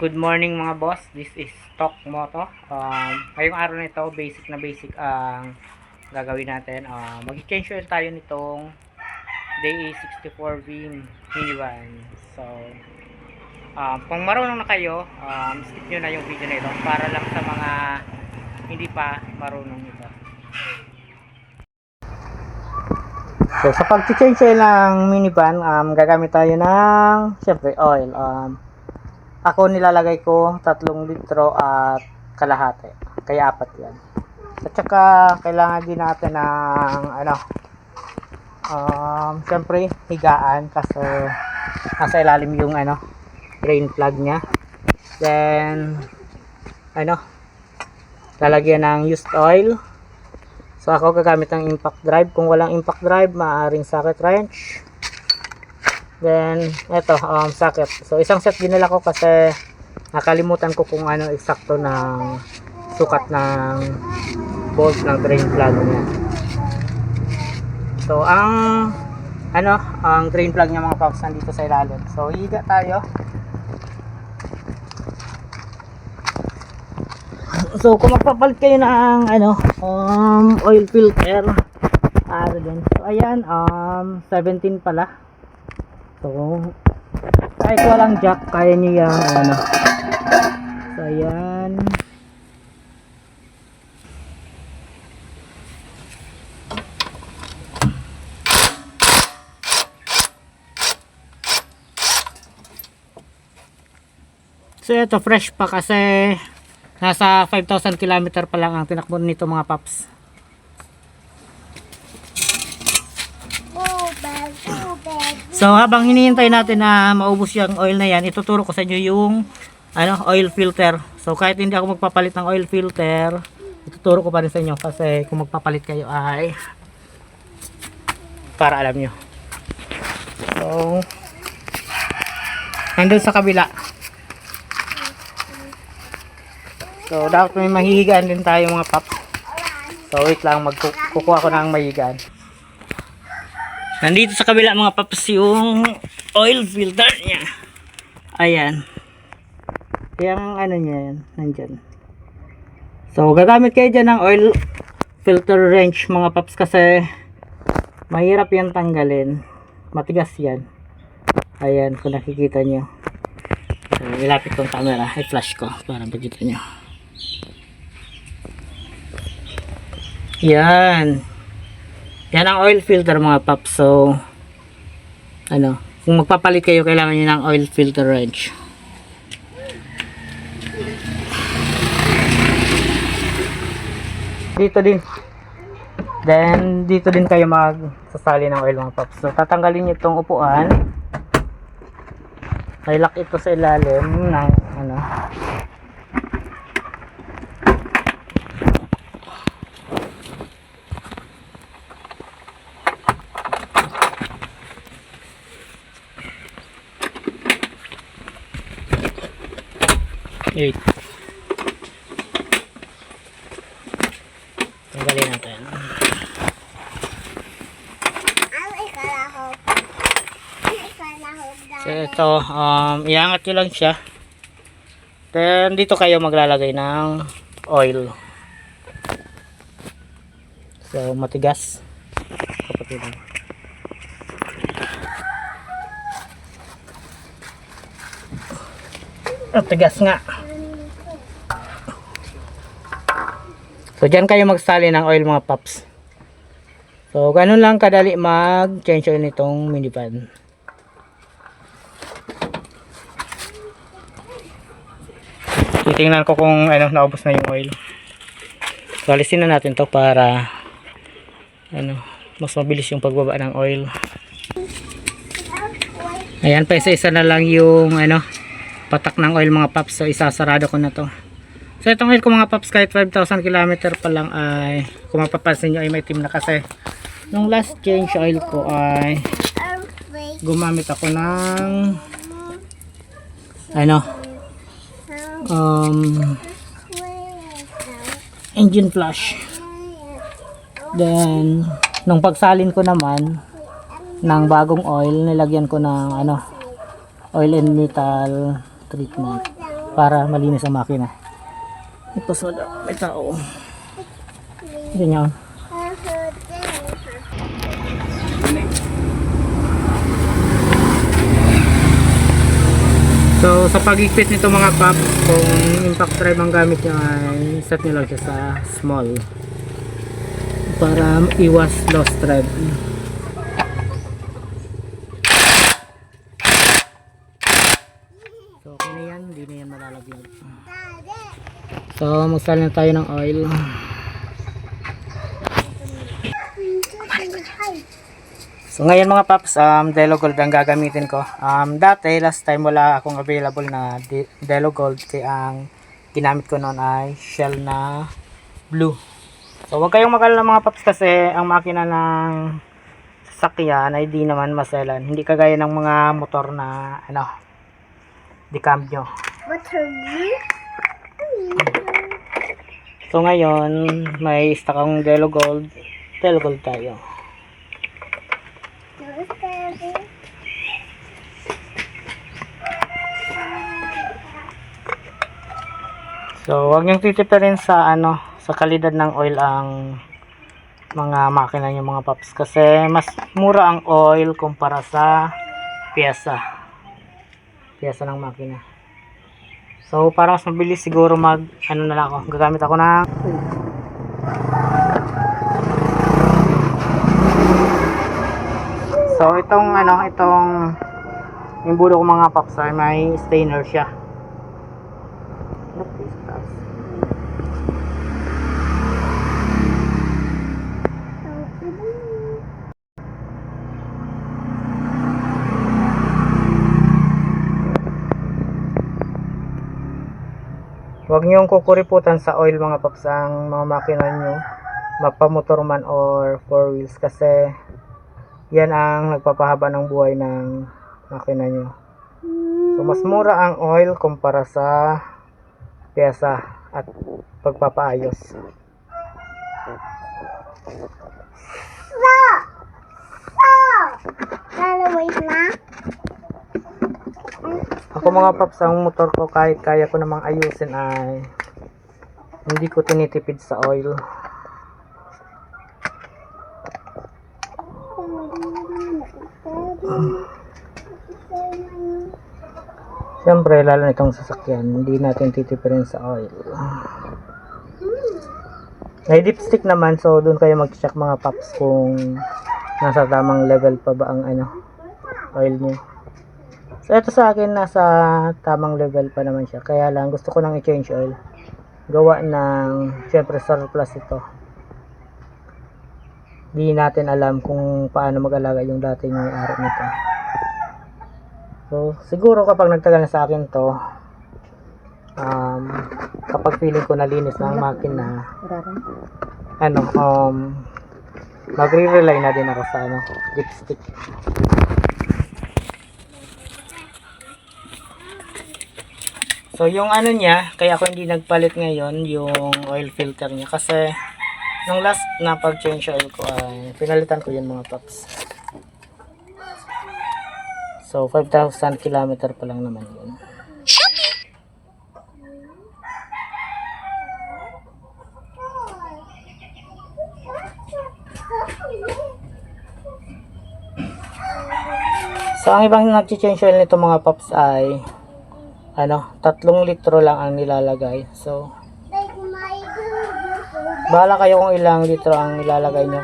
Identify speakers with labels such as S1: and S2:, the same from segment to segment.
S1: Good morning mga boss, this is Stock Moto. Ngayong araw na ito, basic ang gagawin natin. Mag-change oil tayo nitong DE64V minivan. So, kung marunong na kayo, skip nyo na yung video na ito para lang sa mga hindi pa marunong ito. So, sa pag-change oil ng minivan, gagamit tayo ng, syempre, oil. Ako nilalagay ko 3 litro at kalahati. Kaya 4 yan. At saka kailangan din natin ng syempre higaan kasi nasa ilalim yung drain plug nya. Then lalagyan ng used oil. So ako gagamit ng impact drive. Kung walang impact drive, maaaring socket wrench. Then, eto, socket. So, isang set dinala ko kasi nakalimutan ko kung ano eksakto ng sukat ng bolt ng drain plug niya. So, ang drain plug niya mga paps nandito sa ilalim. So, higa tayo. So, kung magpapalit kayo ng oil filter, so, ayan, 17 pala. So, kahit walang jack, kaya niya So, ayan. So, ito fresh pa kasi nasa 5,000 km pa lang ang tinakbo nito mga paps. So habang hinihintay natin na maubos yung oil na yan, ituturo ko sa inyo yung oil filter. So kahit hindi ako magpapalit ng oil filter, ituturo ko pa rin sa inyo kasi kung magpapalit kayo ay para alam nyo. So nandun sa kabila. So dapat may mahihigaan din tayo mga paps. So wait lang, magkukuha ko ng mahihigaan. Nandito sa kabila mga paps yung oil filter niya. Ayan. Yung niya yan. Nandyan. So gagamit kayo dyan ng oil filter wrench mga paps kasi mahirap yan tanggalin. Matigas yan. Ayan kung nakikita nyo. So ilapit tong camera. I-flash ko para makita nyo. Yan. Yan ang oil filter mga paps. So, kung magpapalit kayo, kailangan nyo ng oil filter wrench. Dito din. Then, dito din kayo magsasali ng oil mga paps. So, tatanggalin nyo itong upuan. May lock ito sa ilalim ng Eight. Tanggalin natin. So ito, iangat nyo lang siya. Then dito kayo maglalagay ng oil. So matigas. Kapatid. Tigas nga. So dyan kayo magsali ng oil mga paps. So ganun lang kadali mag-change oil nitong minivan. Titingnan ko kung naubos na yung oil. So alisin na natin to para mas mabilis yung pagbaba ng oil. Ayan pa, isa-isa na lang yung patak ng oil mga paps. So isasarado ko na to. So itong oil ko mga paps, kahit 5,000 km pa lang ay kung mapapansin nyo ay may itim na kasi nung last change oil ko ay gumamit ako ng engine flush. Then nung pagsalin ko naman ng bagong oil, nilagyan ko ng oil and metal treatment. para malinis ang makina. Ito sa may tao. Ganyan. So sa pag-igpit nito mga pop, kung impact drive ang gamit nyo ay set nyo lang siya sa small para iwas loss thread. So okay na yan, hindi na yan malalagyan. So magsali na tayo ng oil. So ngayon mga paps, Delo Gold ang gagamitin ko. Dati, last time wala akong available na Delo Gold, kaya ang ginamit ko noon ay Shell na blue. So huwag kayong mag-alala mga paps kasi ang makina ng sasakyan ay di naman maselan. Hindi kagaya ng mga motor na di cambio. So ngayon, may stock ang Delo Gold tayo. So, huwag niyong titipirin sa sa kalidad ng oil ang mga makina niyo mga paps kasi mas mura ang oil kumpara sa piyesa ng makina. So, para mas mabilis siguro na lang ako. Gagamit ako ng So, itong yung bulo ko mga paps ay may stainer siya. Huwag niyong kukuriputan sa oil mga paps ang mga makina nyo, mapamotor man or 4 wheels kasi yan ang nagpapahaba ng buhay ng makina nyo. So mas mura ang oil kumpara sa pyesa at pagpapaayos. Ako mga paps, ang motor ko kahit kaya ko namang ayusin ay hindi ko tinitipid sa oil. Siyempre lalo na itong sasakyan, hindi natin titipirin sa oil. May dipstick naman, so doon kayo mag-check mga paps kung nasa tamang level pa ba ang oil nyo. So ito sa akin nasa tamang level pa naman siya, kaya lang gusto ko nang i-change oil. Gawa ng siyempre surplus ito. Di natin alam kung paano mag-alaga yung dating may-ari nito. So siguro kapag nagtagal na sa akin to, kapag feeling ko nalinis na ang makina, magre-rely na din ako sa dipstick. So yung niya, kaya ako hindi nagpalit ngayon yung oil filter niya kasi nung last na pag-change oil ko ay pinalitan ko yun mga paps. So 5,000 km pa lang naman yun. So ang ibang nag-change oil nito mga paps ay 3 litro lang ang nilalagay. So bahala kayo kung ilang litro ang nilalagay nyo.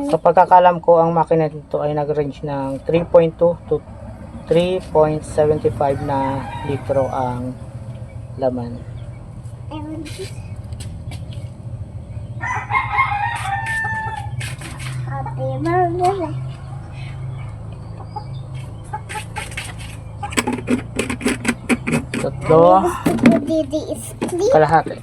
S1: Sa pagkakalam ko, ang makina nito ay nag-range ng 3.2 to 3.75 na litro ang laman. Tatlo kalahati.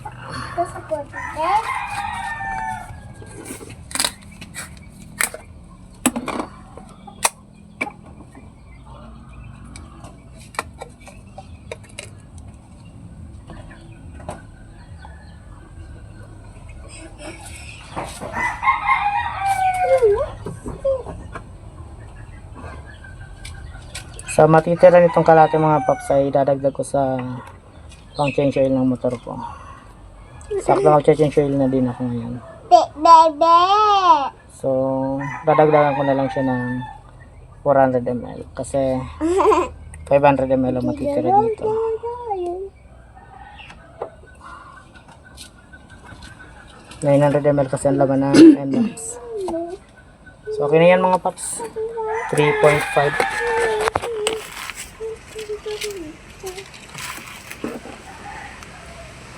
S1: Sa matitira nitong kalate mga paps ay dadagdag ko sa pang change oil ng motor ko. Sakto ako change oil na din ako ngayon. So, dadagdagan ko na lang siya ng 400 ml kasi 500 ml ang matitira dito. Na 900 ml kasi ang laman ng NMAX. So, okay na yan mga paps. 3.5.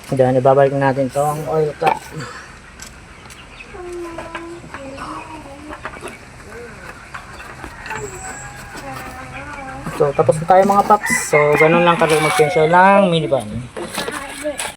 S1: Diyan, ibabalik natin tong oil cap. So, tapos na tayo mga paps. So, ganun lang kami mag-change oil ng minivan.